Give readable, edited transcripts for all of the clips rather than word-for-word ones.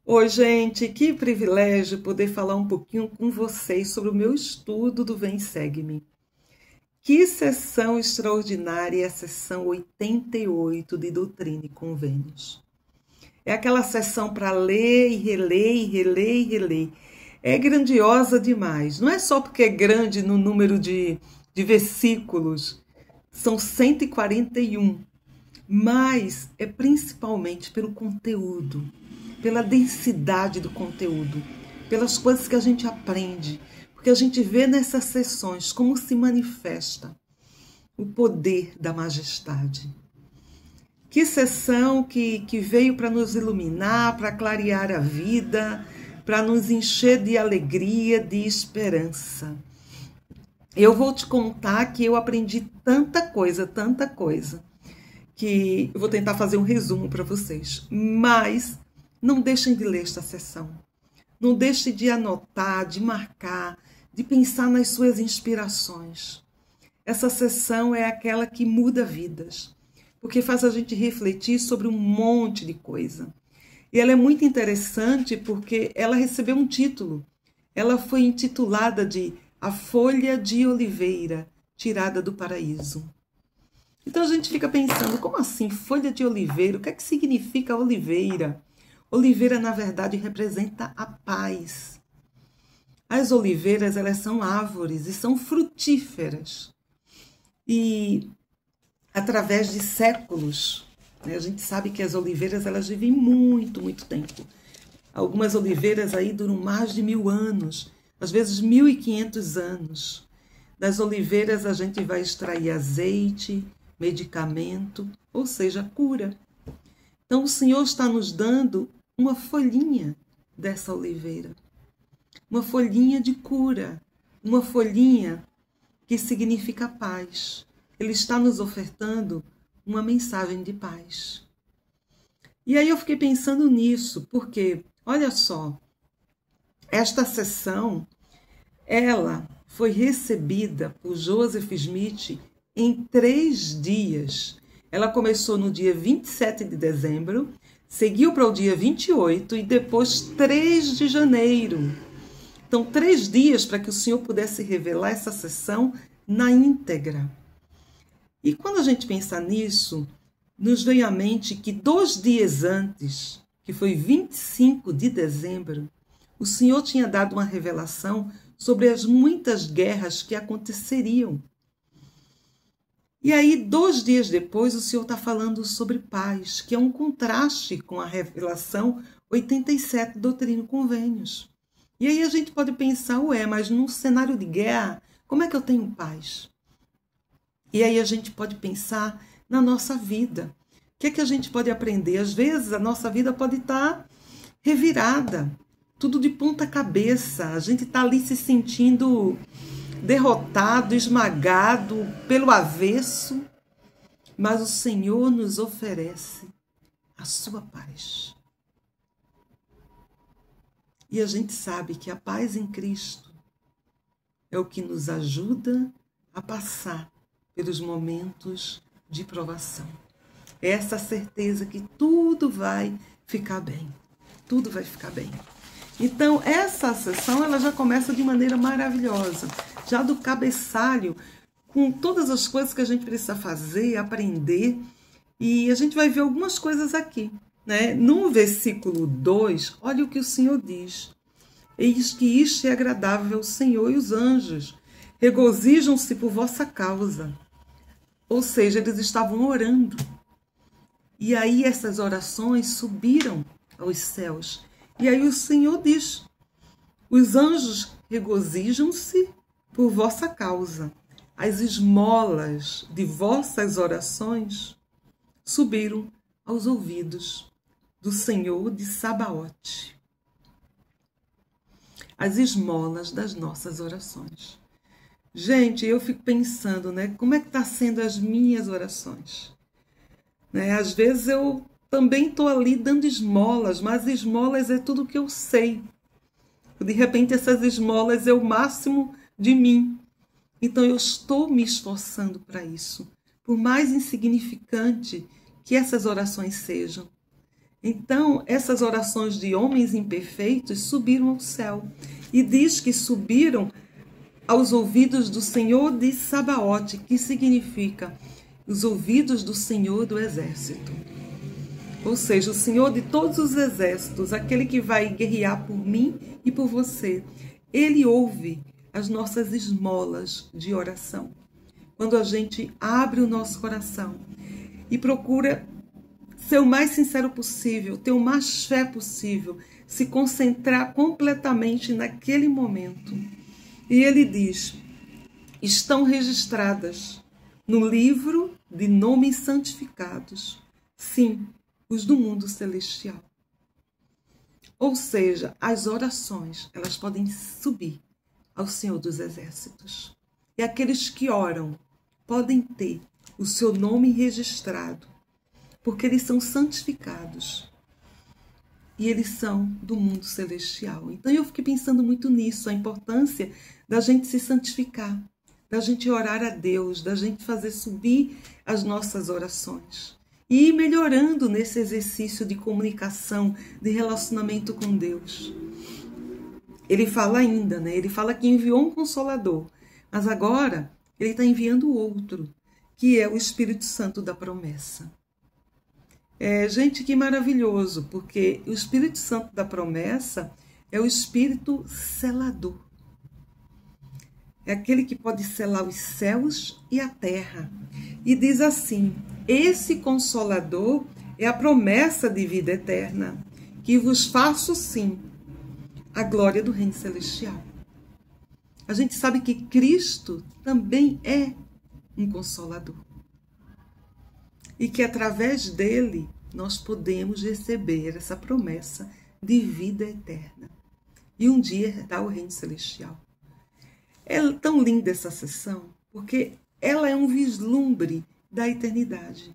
Oi, gente, que privilégio poder falar um pouquinho com vocês sobre o meu estudo do Vem Segue-me. Que sessão extraordinária é a sessão 88 de Doutrina e Convênios. É aquela sessão para ler e reler e reler e reler. É grandiosa demais. Não é só porque é grande no número de versículos, são 141, mas é principalmente pelo conteúdo, pela densidade do conteúdo, pelas coisas que a gente aprende, porque a gente vê nessas sessões como se manifesta o poder da majestade. Que sessão que veio para nos iluminar, para clarear a vida, para nos encher de alegria, de esperança. Eu vou te contar que eu aprendi tanta coisa, que eu vou tentar fazer um resumo para vocês. Mas não deixem de ler esta sessão. Não deixem de anotar, de marcar, de pensar nas suas inspirações. Essa sessão é aquela que muda vidas, porque faz a gente refletir sobre um monte de coisa. E ela é muito interessante porque ela recebeu um título. Ela foi intitulada de A Folha de Oliveira, tirada do paraíso. Então a gente fica pensando, como assim folha de oliveira? O que é que significa oliveira? Oliveira, na verdade, representa a paz. As oliveiras, elas são árvores e são frutíferas. E através de séculos, né, a gente sabe que as oliveiras elas vivem muito, muito tempo. Algumas oliveiras aí duram mais de 1000 anos, às vezes 1500 anos. Das oliveiras a gente vai extrair azeite, medicamento, ou seja, cura. Então o Senhor está nos dando uma folhinha dessa oliveira, uma folhinha de cura, uma folhinha que significa paz. Ele está nos ofertando uma mensagem de paz. E aí eu fiquei pensando nisso, porque, olha só, esta sessão, ela foi recebida por Joseph Smith em 3 dias. Ela começou no dia 27 de dezembro, seguiu para o dia 28 e depois 3 de janeiro. Então, 3 dias para que o Senhor pudesse revelar essa sessão na íntegra. E quando a gente pensa nisso, nos vem à mente que 2 dias antes, que foi 25 de dezembro, o Senhor tinha dado uma revelação sobre as muitas guerras que aconteceriam. E aí, 2 dias depois, o Senhor está falando sobre paz, que é um contraste com a revelação 87 Doutrina e Convênios. E aí a gente pode pensar, mas num cenário de guerra, como é que eu tenho paz? E aí a gente pode pensar na nossa vida. O que é que a gente pode aprender? Às vezes a nossa vida pode estar revirada, tudo de ponta cabeça. A gente está ali se sentindo derrotado, esmagado pelo avesso. Mas o Senhor nos oferece a sua paz. E a gente sabe que a paz em Cristo é o que nos ajuda a passar pelos momentos de provação. É essa certeza que tudo vai ficar bem. Tudo vai ficar bem. Então, essa sessão ela já começa de maneira maravilhosa. Já do cabeçalho, com todas as coisas que a gente precisa fazer, aprender. E a gente vai ver algumas coisas aqui. Né? No versículo 2, olha o que o Senhor diz. Eis que isto é agradável ao Senhor e os anjos. Regozijam-se por vossa causa. Ou seja, eles estavam orando. E aí essas orações subiram aos céus. E aí o Senhor diz, os anjos regozijam-se por vossa causa. As esmolas de vossas orações subiram aos ouvidos do Senhor de Sabaote. As esmolas das nossas orações. Gente, eu fico pensando, né? Como é que está sendo as minhas orações? Né? Às vezes eu também estou ali dando esmolas, mas esmolas é tudo que eu sei. De repente essas esmolas é o máximo de mim. Então eu estou me esforçando para isso. Por mais insignificante que essas orações sejam, Então, essas orações de homens imperfeitos subiram ao céu. E diz que subiram aos ouvidos do Senhor de Sabaote, que significa os ouvidos do Senhor do Exército. Ou seja, o Senhor de todos os exércitos, aquele que vai guerrear por mim e por você. Ele ouve as nossas esmolas de oração. Quando a gente abre o nosso coração e procura ser o mais sincero possível, ter o mais fé possível, se concentrar completamente naquele momento. E ele diz, estão registradas no livro de nomes santificados, sim, os do mundo celestial. Ou seja, as orações, elas podem subir ao Senhor dos Exércitos. E aqueles que oram podem ter o seu nome registrado, porque eles são santificados e eles são do mundo celestial. Então eu fiquei pensando muito nisso, a importância da gente se santificar, da gente orar a Deus, da gente fazer subir as nossas orações e ir melhorando nesse exercício de comunicação, de relacionamento com Deus. Ele fala ainda, né? Ele fala que enviou um Consolador, mas agora ele está enviando outro, que é o Espírito Santo da promessa. Gente, que maravilhoso, porque o Espírito Santo da promessa é o Espírito selador. É aquele que pode selar os céus e a terra. E diz assim, esse Consolador é a promessa de vida eterna, que vos faço sim a glória do reino celestial. A gente sabe que Cristo também é um Consolador. E que através dele nós podemos receber essa promessa de vida eterna. E um dia herdar o reino celestial. É tão linda essa sessão, porque ela é um vislumbre da eternidade.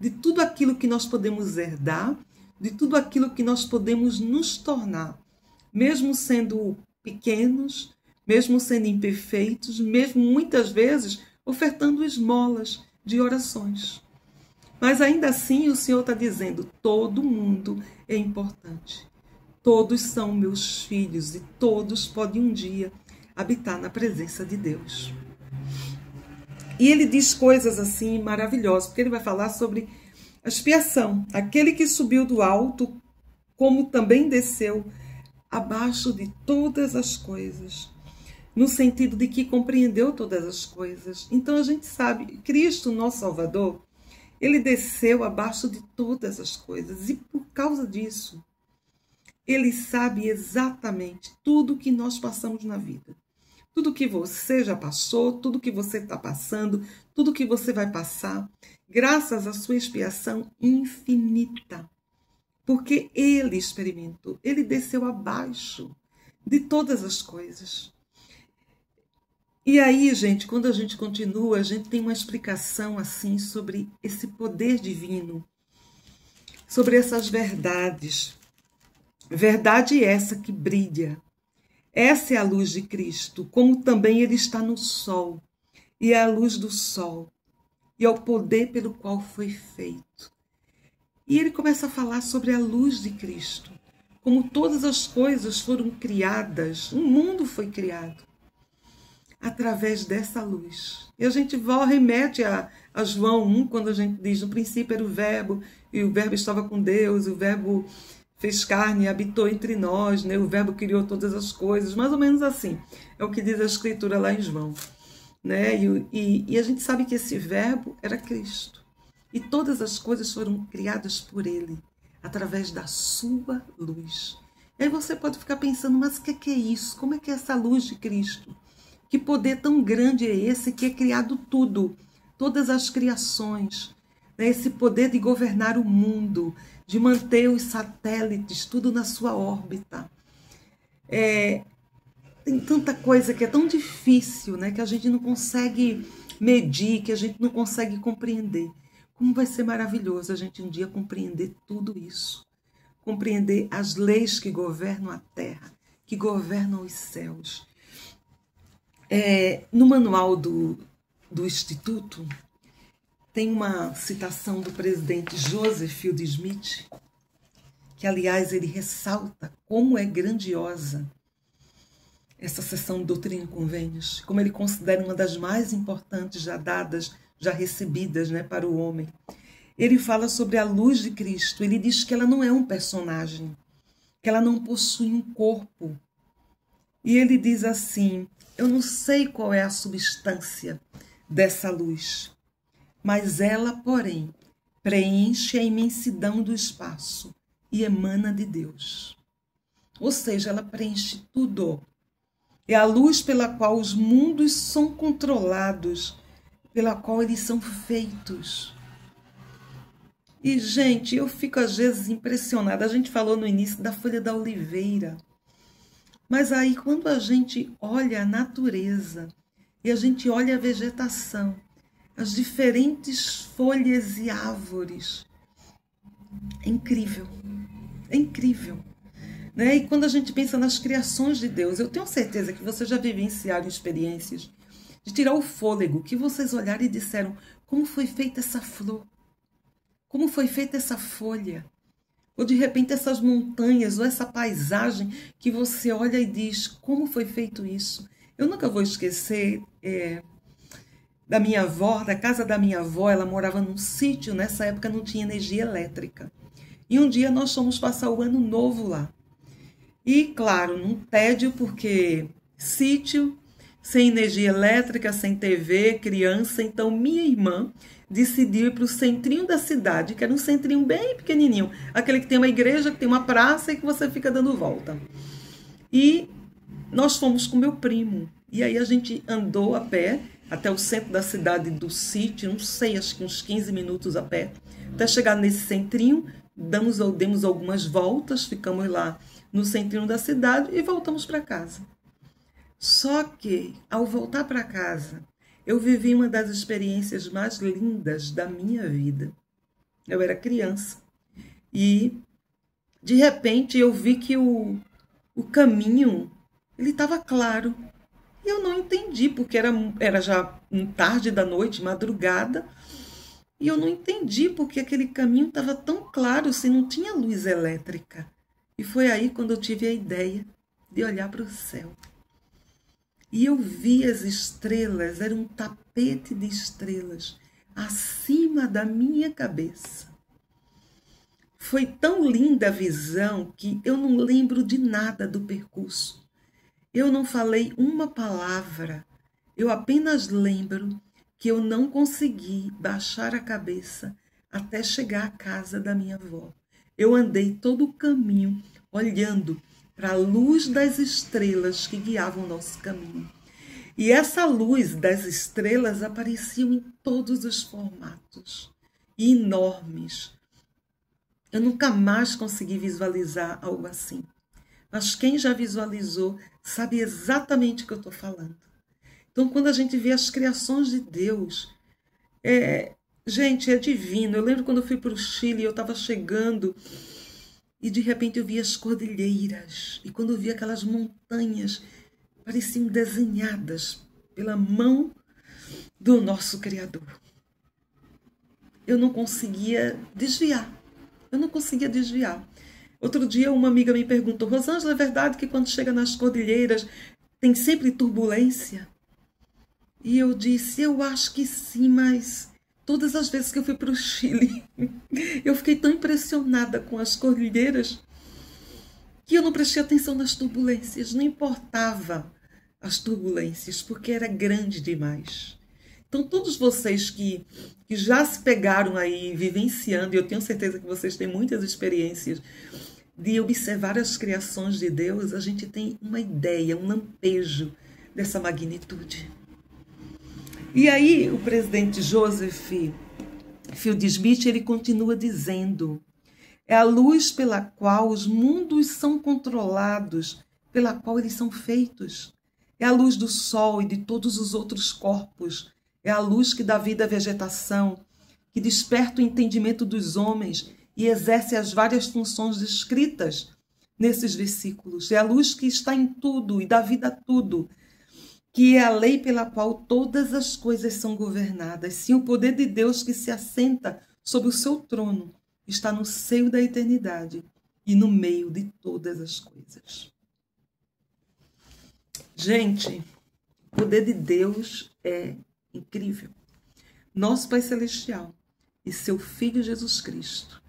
De tudo aquilo que nós podemos herdar, de tudo aquilo que nós podemos nos tornar. Mesmo sendo pequenos, mesmo sendo imperfeitos, mesmo muitas vezes ofertando esmolas de orações. Mas ainda assim o Senhor está dizendo, todo mundo é importante. Todos são meus filhos e todos podem um dia habitar na presença de Deus. E ele diz coisas assim maravilhosas, porque ele vai falar sobre a expiação. Aquele que subiu do alto, como também desceu abaixo de todas as coisas. No sentido de que compreendeu todas as coisas. Então a gente sabe, Cristo, nosso Salvador, ele desceu abaixo de todas as coisas. E por causa disso, ele sabe exatamente tudo que nós passamos na vida. Tudo que você já passou, tudo que você está passando, tudo que você vai passar, graças à sua expiação infinita. Porque ele experimentou, ele desceu abaixo de todas as coisas. E aí, gente, quando a gente continua, a gente tem uma explicação assim sobre esse poder divino, sobre essas verdades. Verdade essa que brilha. Essa é a luz de Cristo, como também ele está no sol, e é a luz do sol, e é o poder pelo qual foi feito. E ele começa a falar sobre a luz de Cristo, como todas as coisas foram criadas, o mundo foi criado através dessa luz. E a gente remete a João 1, quando a gente diz, no princípio era o Verbo, e o Verbo estava com Deus, e o Verbo fez carne e habitou entre nós, né? O Verbo criou todas as coisas, mais ou menos assim. É o que diz a Escritura lá em João. Né? E a gente sabe que esse Verbo era Cristo. E todas as coisas foram criadas por Ele, através da sua luz. E aí você pode ficar pensando, mas o que é isso? Como é que é essa luz de Cristo? Que poder tão grande é esse que é criado tudo, todas as criações, né? Esse poder de governar o mundo, de manter os satélites, tudo na sua órbita. Tem tanta coisa que é tão difícil, né? Que a gente não consegue medir, que a gente não consegue compreender. Como vai ser maravilhoso a gente um dia compreender tudo isso. Compreender as leis que governam a terra, que governam os céus. No manual do Instituto, tem uma citação do presidente Joseph Fielding Smith, que, aliás, ele ressalta como é grandiosa essa sessão de Doutrina e Convênios, como ele considera uma das mais importantes já dadas, já recebidas, né, para o homem. Ele fala sobre a luz de Cristo. Ele diz que ela não é um personagem, que ela não possui um corpo. E ele diz assim: eu não sei qual é a substância dessa luz, mas ela, porém, preenche a imensidão do espaço e emana de Deus. Ou seja, ela preenche tudo. É a luz pela qual os mundos são controlados, pela qual eles são feitos. E, gente, eu fico às vezes impressionada. A gente falou no início da folha da oliveira. Mas aí, quando a gente olha a natureza e a gente olha a vegetação, as diferentes folhas e árvores, é incrível. É incrível. Né? E quando a gente pensa nas criações de Deus, eu tenho certeza que vocês já vivenciaram experiências de tirar o fôlego, que vocês olharam e disseram: como foi feita essa flor? Como foi feita essa folha? Ou de repente essas montanhas, ou essa paisagem que você olha e diz: como foi feito isso? Eu nunca vou esquecer da minha avó, da casa da minha avó. Ela morava num sítio, nessa época não tinha energia elétrica. E um dia nós fomos passar o ano novo lá. E, claro, num tédio, porque sítio, sem energia elétrica, sem TV, criança. Então, minha irmã decidiu ir para o centrinho da cidade, que era um centrinho bem pequenininho. Aquele que tem uma igreja, que tem uma praça e que você fica dando volta. E nós fomos com meu primo. E aí a gente andou a pé até o centro da cidade do sítio, não sei, acho que uns 15 minutos a pé, até chegar nesse centrinho. Demos algumas voltas, ficamos lá no centrinho da cidade e voltamos para casa. Só que, ao voltar para casa, eu vivi uma das experiências mais lindas da minha vida. Eu era criança e, de repente, eu vi que o caminho ele estava claro. E eu não entendi, porque era já tarde da noite, madrugada, e eu não entendi porque aquele caminho estava tão claro se não tinha luz elétrica. E foi aí quando eu tive a ideia de olhar para o céu. E eu vi as estrelas, era um tapete de estrelas acima da minha cabeça. Foi tão linda a visão que eu não lembro de nada do percurso. Eu não falei uma palavra, eu apenas lembro que eu não consegui baixar a cabeça até chegar à casa da minha avó. Eu andei todo o caminho olhando para a luz das estrelas que guiavam o nosso caminho. E essa luz das estrelas aparecia em todos os formatos, e enormes. Eu nunca mais consegui visualizar algo assim. Mas quem já visualizou sabe exatamente o que eu estou falando. Então, quando a gente vê as criações de Deus, gente, é divino. Eu lembro quando eu fui para o Chile, eu estava chegando e de repente eu vi as cordilheiras. E quando eu vi aquelas montanhas, pareciam desenhadas pela mão do nosso Criador. Eu não conseguia desviar. Outro dia uma amiga me perguntou: Rosângela, é verdade que quando chega nas cordilheiras tem sempre turbulência? E eu disse: eu acho que sim, mas todas as vezes que eu fui para o Chile, eu fiquei tão impressionada com as cordilheiras que eu não prestei atenção nas turbulências, não importava as turbulências, porque era grande demais. Então, todos vocês que já se pegaram aí vivenciando, e eu tenho certeza que vocês têm muitas experiências de observar as criações de Deus, a gente tem uma ideia, um lampejo dessa magnitude. E aí, o presidente Joseph Fielding, ele continua dizendo: é a luz pela qual os mundos são controlados, pela qual eles são feitos. É a luz do sol e de todos os outros corpos. É a luz que dá vida à vegetação, que desperta o entendimento dos homens e exerce as várias funções descritas nesses versículos. É a luz que está em tudo e dá vida a tudo, que é a lei pela qual todas as coisas são governadas. Sim, o poder de Deus que se assenta sobre o seu trono está no seio da eternidade e no meio de todas as coisas. Gente, o poder de Deus é incrível. Nosso Pai Celestial e seu Filho Jesus Cristo.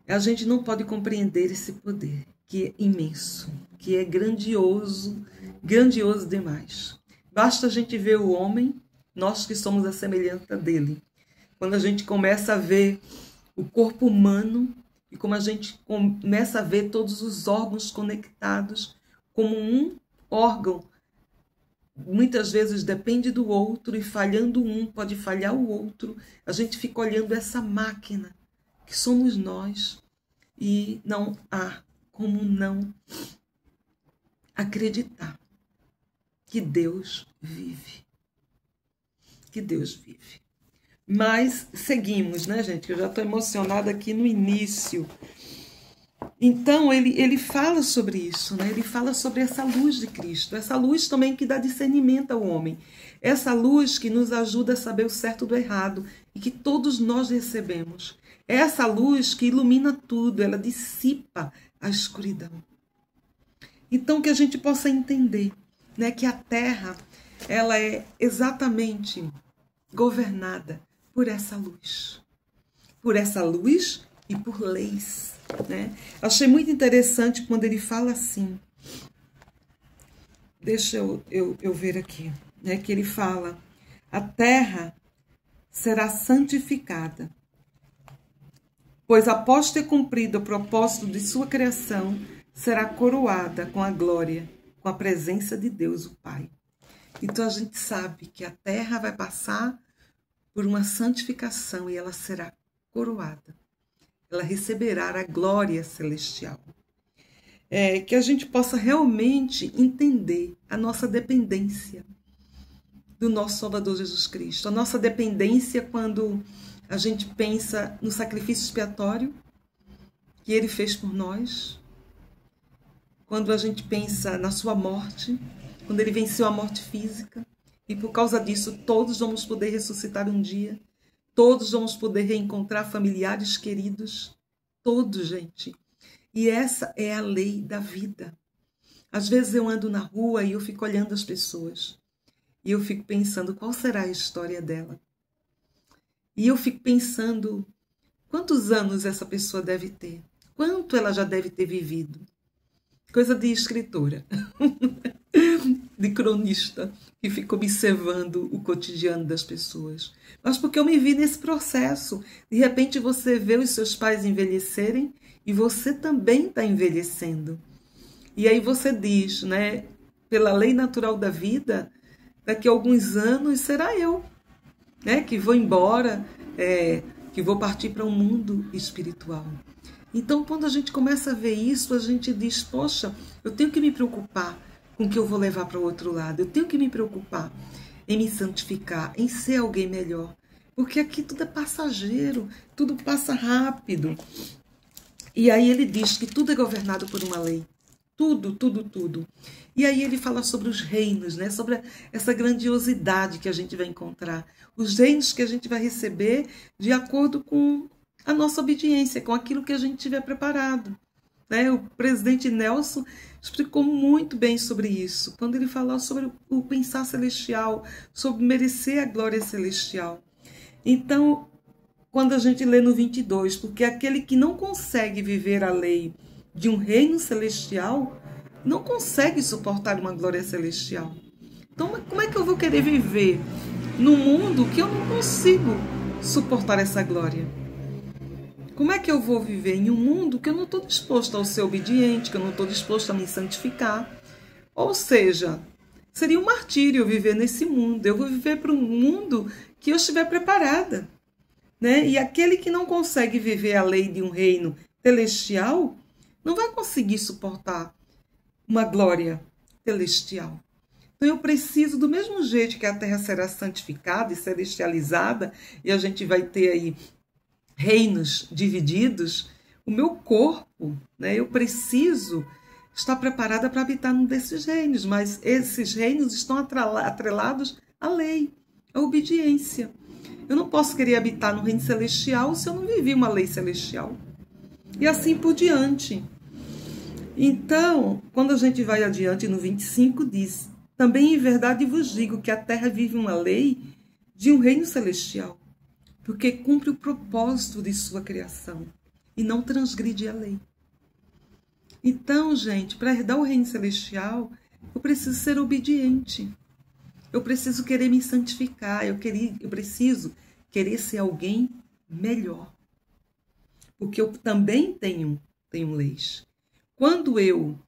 A gente não pode compreender esse poder, que é imenso, que é grandioso, grandioso demais. Basta a gente ver o homem, nós que somos a semelhança dele. Quando a gente começa a ver o corpo humano e como a gente começa a ver todos os órgãos conectados como um órgão, muitas vezes depende do outro e falhando um pode falhar o outro. A gente fica olhando essa máquina que somos nós e não há como não acreditar que Deus vive. Que Deus vive. Mas seguimos, né, gente? Eu já estou emocionada aqui no início. Então, ele fala sobre isso, né? Ele fala sobre essa luz de Cristo, essa luz também que dá discernimento ao homem, essa luz que nos ajuda a saber o certo do errado e que todos nós recebemos. Essa luz que ilumina tudo, ela dissipa a escuridão. Então, que a gente possa entender, né, que a Terra ela é exatamente governada por essa luz e por leis, né? Achei muito interessante quando ele fala assim, deixa eu ver aqui, né, que ele fala, a terra será santificada, pois após ter cumprido o propósito de sua criação, será coroada com a glória, com a presença de Deus, o Pai. Então a gente sabe que a terra vai passar por uma santificação e ela será coroada. Ela receberá a glória celestial. Que a gente possa realmente entender a nossa dependência do nosso Salvador Jesus Cristo. A nossa dependência quando a gente pensa no sacrifício expiatório que Ele fez por nós. Quando a gente pensa na sua morte, quando Ele venceu a morte física. E por causa disso, todos vamos poder ressuscitar um dia. Todos vamos poder reencontrar familiares queridos. Todos, gente. E essa é a lei da vida. Às vezes eu ando na rua e eu fico olhando as pessoas. E eu fico pensando qual será a história dela. E eu fico pensando quantos anos essa pessoa deve ter. Quanto ela já deve ter vivido. Coisa de escritora. De cronista que fica observando o cotidiano das pessoas. Mas porque eu me vi nesse processo. De repente você vê os seus pais envelhecerem e você também está envelhecendo. E aí você diz, né, pela lei natural da vida, daqui a alguns anos será eu, né, que vou embora, que vou partir para um mundo espiritual. Então, quando a gente começa a ver isso, a gente diz, poxa, eu tenho que me preocupar com o que eu vou levar para o outro lado. Eu tenho que me preocupar em me santificar, em ser alguém melhor. Porque aqui tudo é passageiro, tudo passa rápido. E aí ele diz que tudo é governado por uma lei. Tudo, tudo, tudo. E aí ele fala sobre os reinos, né? Sobre essa grandiosidade que a gente vai encontrar. Os reinos que a gente vai receber de acordo com a nossa obediência, com aquilo que a gente tiver preparado. Né? O presidente Nelson explicou muito bem sobre isso, quando ele falou sobre o pensar celestial, sobre merecer a glória celestial. Então, quando a gente lê no 22, porque aquele que não consegue viver a lei de um reino celestial, não consegue suportar uma glória celestial. Então, como é que eu vou querer viver num mundo que eu não consigo suportar essa glória? Como é que eu vou viver em um mundo que eu não estou disposto a ser obediente, que eu não estou disposto a me santificar? Ou seja, seria um martírio viver nesse mundo. Eu vou viver para um mundo que eu estiver preparada. Né? E aquele que não consegue viver a lei de um reino celestial não vai conseguir suportar uma glória celestial. Então eu preciso, do mesmo jeito que a terra será santificada e celestializada, e a gente vai ter aí reinos divididos, o meu corpo, né, eu preciso estar preparada para habitar num desses reinos, mas esses reinos estão atrelados à lei, à obediência. Eu não posso querer habitar no reino celestial se eu não vivi uma lei celestial. E assim por diante. Então, quando a gente vai adiante no 25, diz: também em verdade vos digo que a terra vive uma lei de um reino celestial, porque cumpre o propósito de sua criação e não transgride a lei. Então, gente, para herdar o reino celestial, eu preciso ser obediente. Eu preciso querer me santificar. Eu preciso querer ser alguém melhor. Porque eu também tenho leis. Quando eu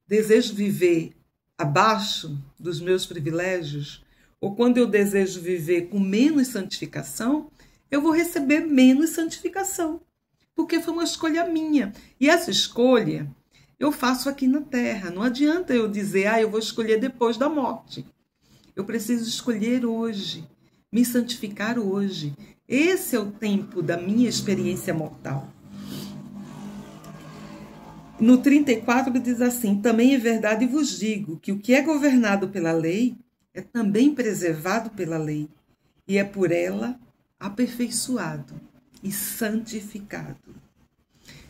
desejo viver abaixo dos meus privilégios, ou quando eu desejo viver com menos santificação, eu vou receber menos santificação. Porque foi uma escolha minha. E essa escolha eu faço aqui na terra. Não adianta eu dizer, eu vou escolher depois da morte. Eu preciso escolher hoje, me santificar hoje. Esse é o tempo da minha experiência mortal. No 34 diz assim: também é verdade vos digo que o que é governado pela lei é também preservado pela lei, e é por ela aperfeiçoado e santificado.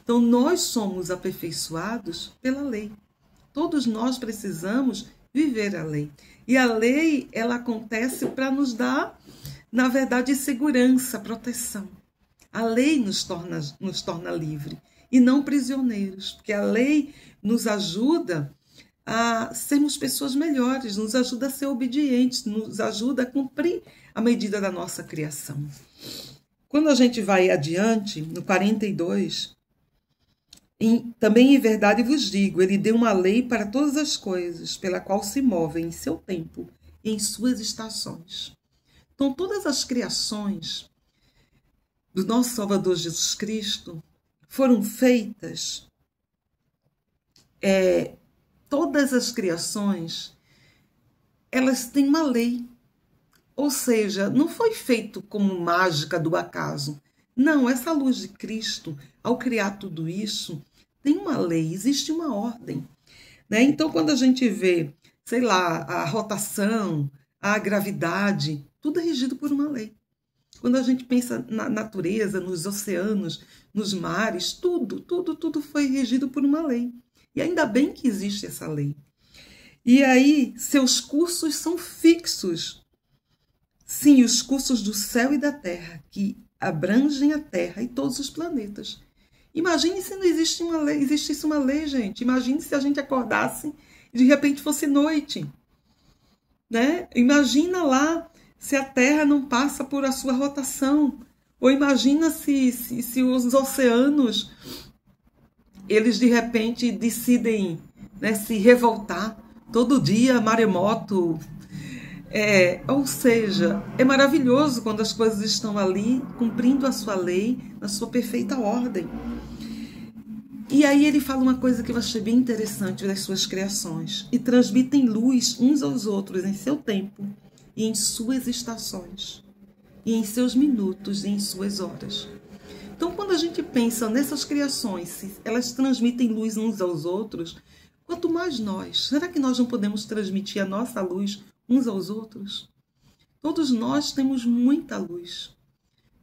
Então, nós somos aperfeiçoados pela lei. Todos nós precisamos viver a lei. E a lei, ela acontece para nos dar, na verdade, segurança, proteção. A lei nos torna livre e não prisioneiros, porque a lei nos ajuda a sermos pessoas melhores, nos ajuda a ser obedientes, nos ajuda a cumprir a medida da nossa criação. Quando a gente vai adiante, no 42, também em verdade vos digo, ele deu uma lei para todas as coisas, pela qual se movem em seu tempo e em suas estações. Então, todas as criações do nosso Salvador Jesus Cristo foram feitas, todas as criações, elas têm uma lei. Ou seja, não foi feito como mágica do acaso. Não, essa luz de Cristo, ao criar tudo isso, tem uma lei, existe uma ordem. Né? Então, quando a gente vê, sei lá, a rotação, a gravidade, tudo é regido por uma lei. Quando a gente pensa na natureza, nos oceanos, nos mares, tudo foi regido por uma lei. E ainda bem que existe essa lei. E aí, seus cursos são fixos. Sim, os cursos do céu e da terra, que abrangem a Terra e todos os planetas. Imagine se não existisse uma lei, gente. Imagine se a gente acordasse e de repente fosse noite. Né? Imagina lá se a Terra não passa por a sua rotação. Ou imagina se os oceanos, eles de repente decidem, né, se revoltar. Todo dia, maremoto. Ou seja, é maravilhoso quando as coisas estão ali, cumprindo a sua lei, na sua perfeita ordem. E aí ele fala uma coisa que eu achei bem interessante das suas criações. E transmitem luz uns aos outros em seu tempo e em suas estações, e em seus minutos e em suas horas. Então, quando a gente pensa nessas criações, se elas transmitem luz uns aos outros, quanto mais nós. Será que nós não podemos transmitir a nossa luz uns aos outros? Todos nós temos muita luz.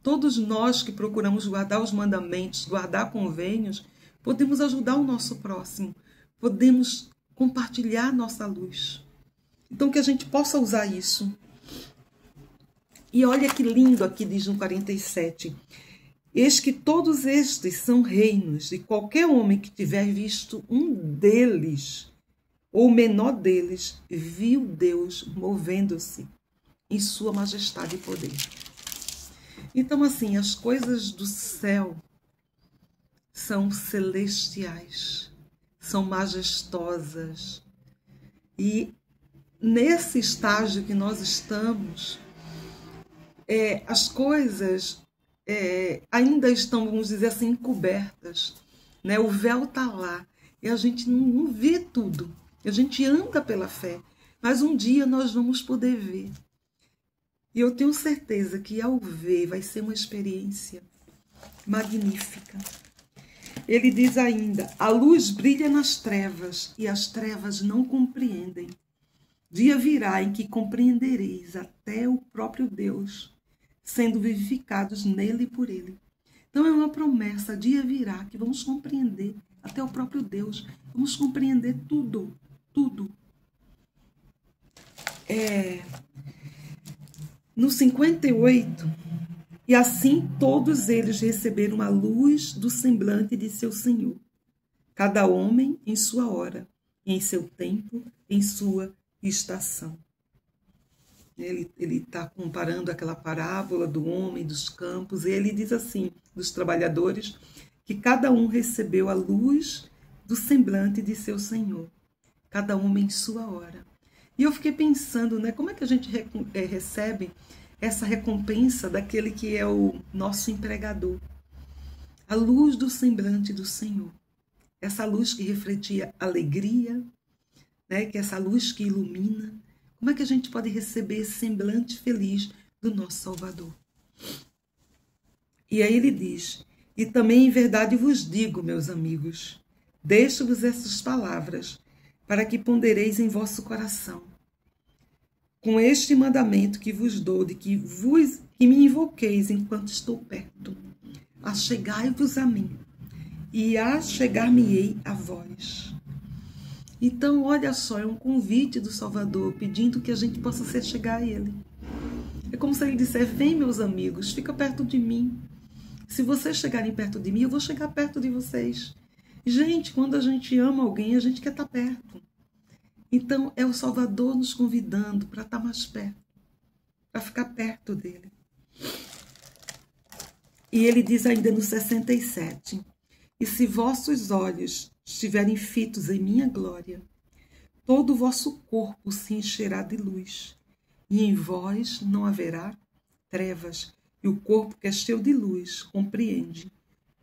Todos nós que procuramos guardar os mandamentos, guardar convênios, podemos ajudar o nosso próximo, podemos compartilhar nossa luz. Então, que a gente possa usar isso. E olha que lindo aqui, diz no 47. Eis que todos estes são reinos, e qualquer homem que tiver visto um deles, ou o menor deles, viu Deus movendo-se em sua majestade e poder. Então, assim, as coisas do céu são celestiais, são majestosas. E nesse estágio que nós estamos, as coisas ainda estão, vamos dizer assim, encobertas. Né? O véu está lá e a gente não vê tudo. A gente anda pela fé, mas um dia nós vamos poder ver. E eu tenho certeza que ao ver vai ser uma experiência magnífica. Ele diz ainda: a luz brilha nas trevas e as trevas não compreendem. Dia virá em que compreendereis até o próprio Deus, sendo vivificados nele e por ele. Então é uma promessa, dia virá, que vamos compreender, até o próprio Deus, vamos compreender tudo, tudo. No 58, e assim todos eles receberam a luz do semblante de seu Senhor, cada homem em sua hora, em seu tempo, em sua estação. Ele está comparando aquela parábola do homem, dos campos, e ele diz assim, dos trabalhadores, que cada um recebeu a luz do semblante de seu Senhor, cada homem em sua hora. E eu fiquei pensando, né, como é que a gente recebe essa recompensa daquele que é o nosso empregador? A luz do semblante do Senhor. Essa luz que refletia alegria, né, que é essa luz que ilumina. Como é que a gente pode receber esse semblante feliz do nosso Salvador? E aí ele diz, e também em verdade vos digo, meus amigos, deixo-vos essas palavras, para que pondereis em vosso coração. Com este mandamento que vos dou, de que me invoqueis enquanto estou perto, achegai-vos a mim, e achegar-me-ei a vós. Então, olha só, é um convite do Salvador, pedindo que a gente possa se chegar a Ele. É como se Ele dissesse, vem meus amigos, fica perto de mim. Se vocês chegarem perto de mim, eu vou chegar perto de vocês. Gente, quando a gente ama alguém, a gente quer estar perto. Então, é o Salvador nos convidando para estar mais perto, para ficar perto dele. E ele diz ainda no 67, e se vossos olhos estiverem fitos em minha glória, todo o vosso corpo se encherá de luz, e em vós não haverá trevas, e o corpo que é cheio de luz compreende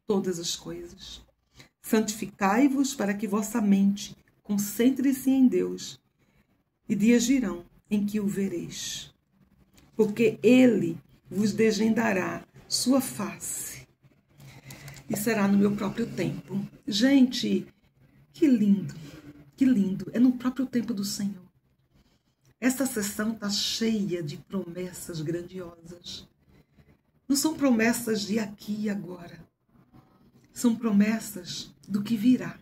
todas as coisas. Santificai-vos para que vossa mente concentre-se em Deus, e dias virão em que o vereis, porque ele vos desvendará sua face, e será no meu próprio tempo. Gente, que lindo, é no próprio tempo do Senhor. Essa sessão está cheia de promessas grandiosas. Não são promessas de aqui e agora, são promessas do que virá.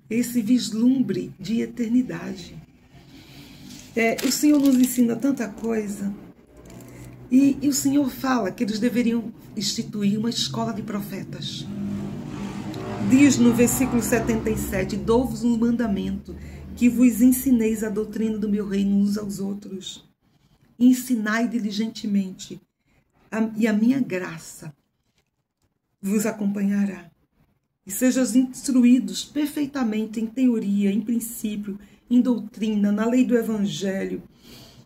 Esse vislumbre de eternidade. O Senhor nos ensina tanta coisa. E o Senhor fala que eles deveriam instituir uma escola de profetas. Diz no versículo 77, dou-vos um mandamento, que vos ensineis a doutrina do meu reino uns aos outros. Ensinai diligentemente, e a minha graça vos acompanhará. E sejais instruídos perfeitamente em teoria, em princípio, em doutrina, na lei do Evangelho,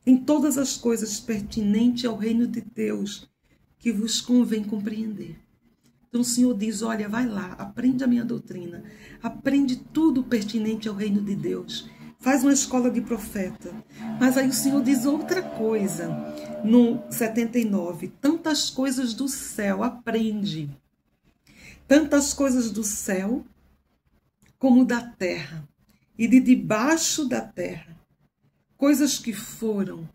em todas as coisas pertinentes ao reino de Deus, que vos convém compreender. Então o Senhor diz, olha, vai lá, aprende a minha doutrina, aprende tudo pertinente ao reino de Deus, faz uma escola de profeta. Mas aí o Senhor diz outra coisa, no 79, tantas coisas do céu, aprende. Tantas coisas do céu como da terra e de debaixo da terra, coisas que foram,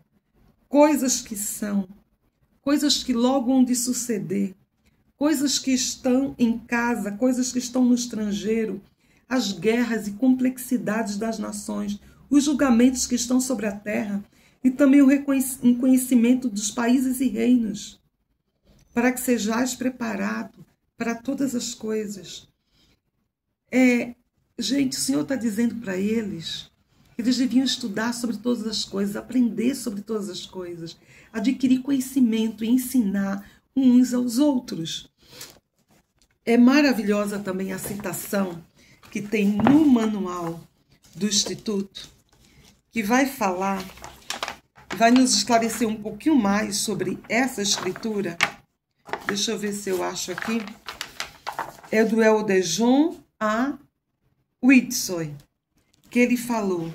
coisas que são, coisas que logo hão de suceder, coisas que estão em casa, coisas que estão no estrangeiro, as guerras e complexidades das nações, os julgamentos que estão sobre a terra e também o reconhecimento dos países e reinos, para que sejais preparado para todas as coisas. Gente, o Senhor está dizendo para eles que eles deviam estudar sobre todas as coisas, aprender sobre todas as coisas, adquirir conhecimento e ensinar uns aos outros. É maravilhosa também a citação que tem no manual do Instituto, que vai falar, vai nos esclarecer um pouquinho mais sobre essa escritura. Deixa eu ver se eu acho aqui. É do Eldejon A. Whitsoe, que ele falou: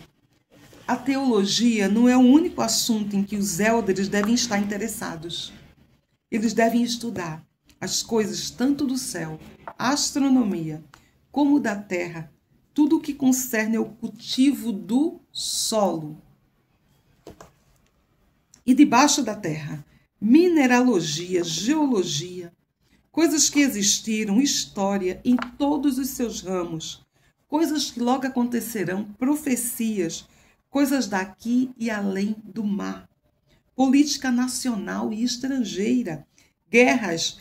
a teologia não é o único assunto em que os élderes devem estar interessados. Eles devem estudar as coisas tanto do céu, a astronomia, como da terra, tudo o que concerne ao cultivo do solo e debaixo da terra, mineralogia, geologia, coisas que existiram, história em todos os seus ramos, coisas que logo acontecerão, profecias, coisas daqui e além do mar, política nacional e estrangeira, guerras,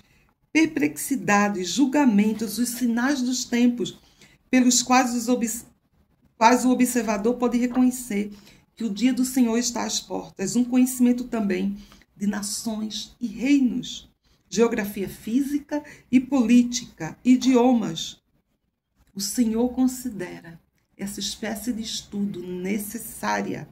perplexidades, julgamentos, os sinais dos tempos, pelos quais o observador pode reconhecer que o dia do Senhor está às portas, um conhecimento também de nações e reinos, geografia física e política, idiomas. O Senhor considera essa espécie de estudo necessária.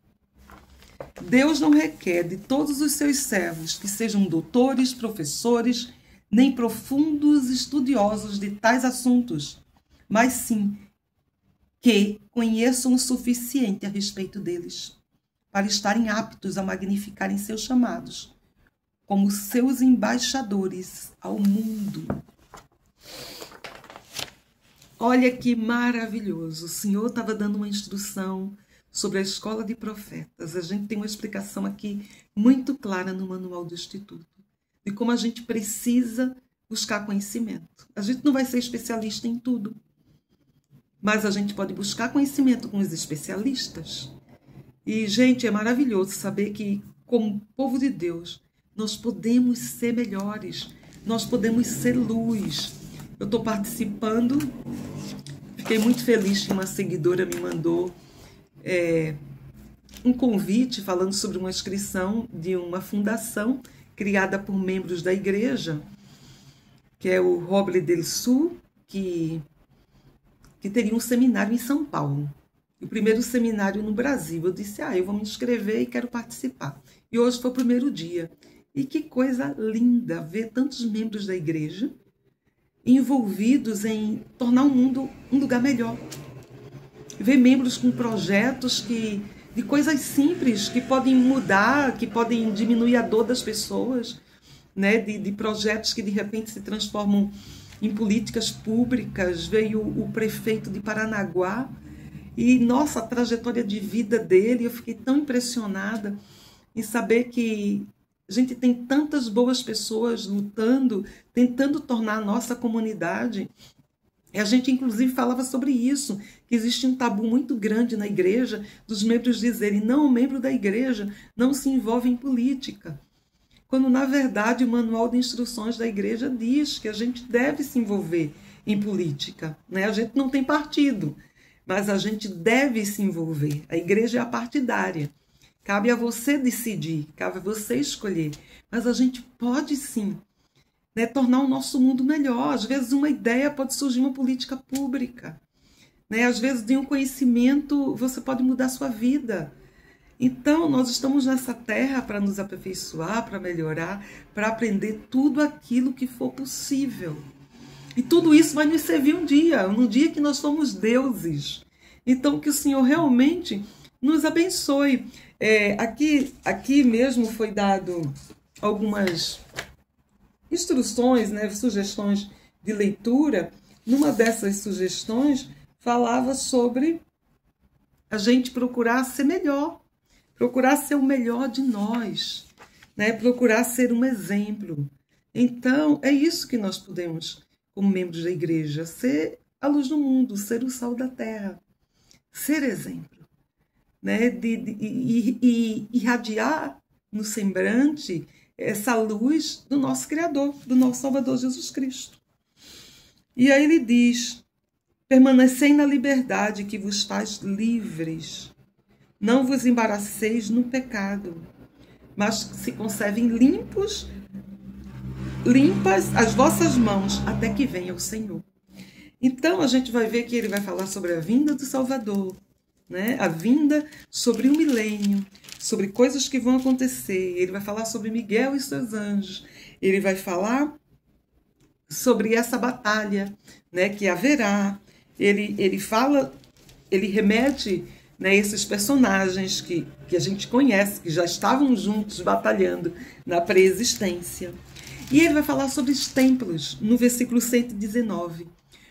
Deus não requer de todos os seus servos que sejam doutores, professores, nem profundos estudiosos de tais assuntos, mas sim que conheçam o suficiente a respeito deles, para estarem aptos a magnificarem seus chamados, como seus embaixadores ao mundo. Olha que maravilhoso! O Senhor estava dando uma instrução sobre a escola de profetas. A gente tem uma explicação aqui muito clara no manual do Instituto, de como a gente precisa buscar conhecimento. A gente não vai ser especialista em tudo, mas a gente pode buscar conhecimento com os especialistas. E, gente, é maravilhoso saber que, como povo de Deus, nós podemos ser melhores, nós podemos ser luz. Eu estou participando, fiquei muito feliz que uma seguidora me mandou um convite falando sobre uma inscrição de uma fundação criada por membros da igreja, que é o Roble del Sul, que teria um seminário em São Paulo. O primeiro seminário no Brasil. Eu disse, eu vou me inscrever e quero participar. E hoje foi o primeiro dia. E que coisa linda ver tantos membros da igreja envolvidos em tornar o mundo um lugar melhor. Ver membros com projetos de coisas simples que podem mudar, que podem diminuir a dor das pessoas, né? De projetos que de repente se transformam em políticas públicas. Veio o prefeito de Paranaguá e, nossa, a trajetória de vida dele, eu fiquei tão impressionada em saber que a gente tem tantas boas pessoas lutando, tentando tornar a nossa comunidade. E a gente, inclusive, falava sobre isso, que existe um tabu muito grande na igreja dos membros dizerem, não, o membro da igreja não se envolve em política. Quando, na verdade, o manual de instruções da igreja diz que a gente deve se envolver em política, né? A gente não tem partido, mas a gente deve se envolver. A igreja é apartidária. Cabe a você decidir, cabe a você escolher. Mas a gente pode sim, né, tornar o nosso mundo melhor. Às vezes uma ideia pode surgir uma política pública, né? Às vezes de um conhecimento você pode mudar a sua vida. Então nós estamos nessa terra para nos aperfeiçoar, para melhorar, para aprender tudo aquilo que for possível. E tudo isso vai nos servir um dia, no dia que nós somos deuses. Então que o Senhor realmente nos abençoe. Aqui mesmo foi dado algumas instruções, né, sugestões de leitura. Numa dessas sugestões falava sobre a gente procurar ser melhor, procurar ser o melhor de nós, né, procurar ser um exemplo. Então é isso que nós podemos, como membros da igreja, ser a luz do mundo, ser o sal da terra, ser exemplo, né, de irradiar no semblante essa luz do nosso Criador, do nosso Salvador Jesus Cristo. E aí ele diz, permanecei na liberdade que vos faz livres, não vos embaraceis no pecado, mas se conservem limpas as vossas mãos até que venha o Senhor. Então a gente vai ver que ele vai falar sobre a vinda do Salvador, né? A vinda sobre o milênio, sobre coisas que vão acontecer. Ele vai falar sobre Miguel e seus anjos. Ele vai falar sobre essa batalha, né, que haverá. Ele fala, ele remete, né, esses personagens que a gente conhece, que já estavam juntos batalhando na pré-existência. E ele vai falar sobre os templos, no versículo 119.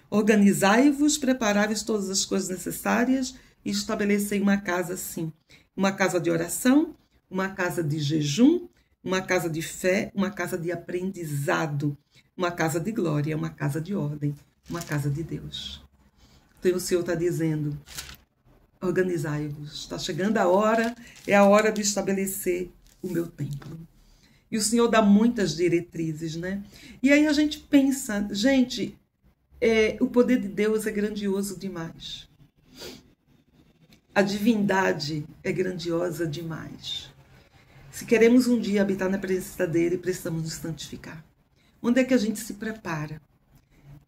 Organizai-vos, preparai-vos todas as coisas necessárias e estabelecei uma casa assim, uma casa de oração, uma casa de jejum, uma casa de fé, uma casa de aprendizado. uma casa de glória, uma casa de ordem, uma casa de Deus. Então o Senhor está dizendo, organizai-vos, está chegando a hora, é a hora de estabelecer o meu templo. E o Senhor dá muitas diretrizes, né? E aí a gente pensa, gente, o poder de Deus é grandioso demais. A divindade é grandiosa demais. Se queremos um dia habitar na presença dele, precisamos nos santificar. Onde é que a gente se prepara?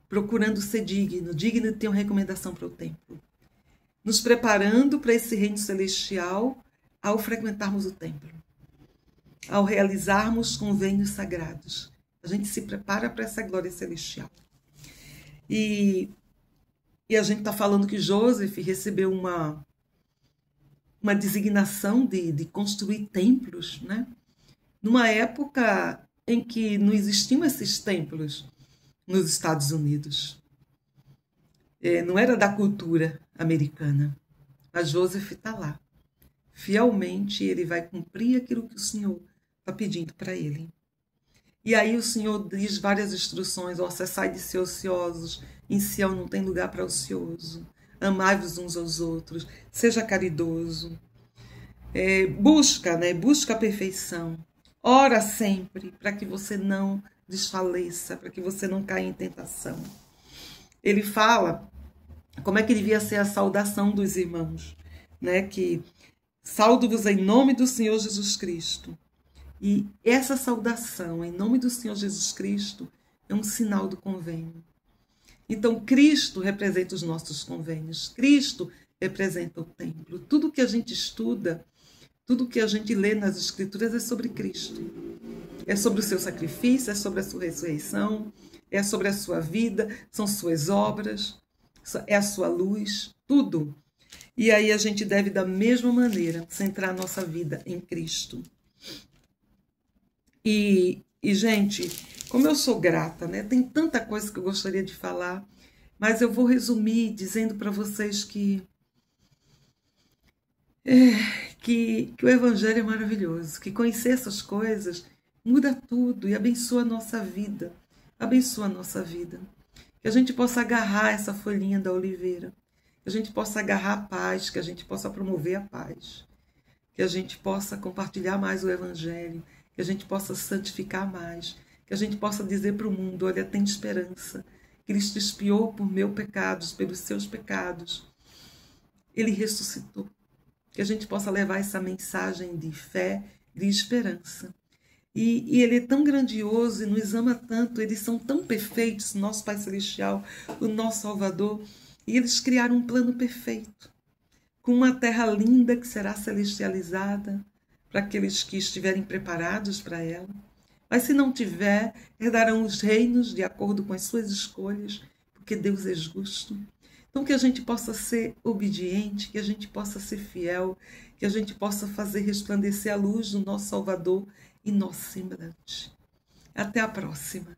Procurando ser digno de ter uma recomendação para o templo. Nos preparando para esse reino celestial ao frequentarmos o templo. Ao realizarmos convênios sagrados. A gente se prepara para essa glória celestial. E a gente está falando que Joseph recebeu uma designação de construir templos, né? Numa época em que não existiam esses templos nos Estados Unidos. Não era da cultura americana. Mas Joseph está lá. Fielmente ele vai cumprir aquilo que o Senhor está pedindo para ele. E aí o Senhor diz várias instruções, cessai de ser ociosos, em Sião não tem lugar para ocioso, amai-vos uns aos outros, seja caridoso, busca a perfeição, ora sempre para que você não desfaleça, para que você não caia em tentação. Ele fala como é que devia ser a saudação dos irmãos, né? Que saudo-vos em nome do Senhor Jesus Cristo. E essa saudação em nome do Senhor Jesus Cristo é um sinal do convênio. Então, Cristo representa os nossos convênios. Cristo representa o templo. Tudo que a gente estuda, tudo que a gente lê nas Escrituras é sobre Cristo. É sobre o seu sacrifício, é sobre a sua ressurreição, é sobre a sua vida, são suas obras, é a sua luz, tudo. E aí a gente deve, da mesma maneira, centrar a nossa vida em Cristo. E, gente, como eu sou grata, né? Tem tanta coisa que eu gostaria de falar, mas eu vou resumir dizendo para vocês que o Evangelho é maravilhoso, que conhecer essas coisas muda tudo e abençoa a nossa vida. Abençoa a nossa vida. Que a gente possa agarrar essa folhinha da oliveira, que a gente possa agarrar a paz, que a gente possa promover a paz, que a gente possa compartilhar mais o Evangelho, que a gente possa santificar mais, que a gente possa dizer para o mundo, olha, tem esperança. Cristo expiou por meus pecados, pelos seus pecados. Ele ressuscitou. Que a gente possa levar essa mensagem de fé, de esperança. E Ele é tão grandioso e nos ama tanto, eles são tão perfeitos, nosso Pai Celestial, o nosso Salvador, e eles criaram um plano perfeito, com uma terra linda que será celestializada, para aqueles que estiverem preparados para ela. Mas se não tiver, herdarão os reinos de acordo com as suas escolhas, porque Deus é justo. Então que a gente possa ser obediente, que a gente possa ser fiel, que a gente possa fazer resplandecer a luz do nosso Salvador em nosso semblante. Até a próxima.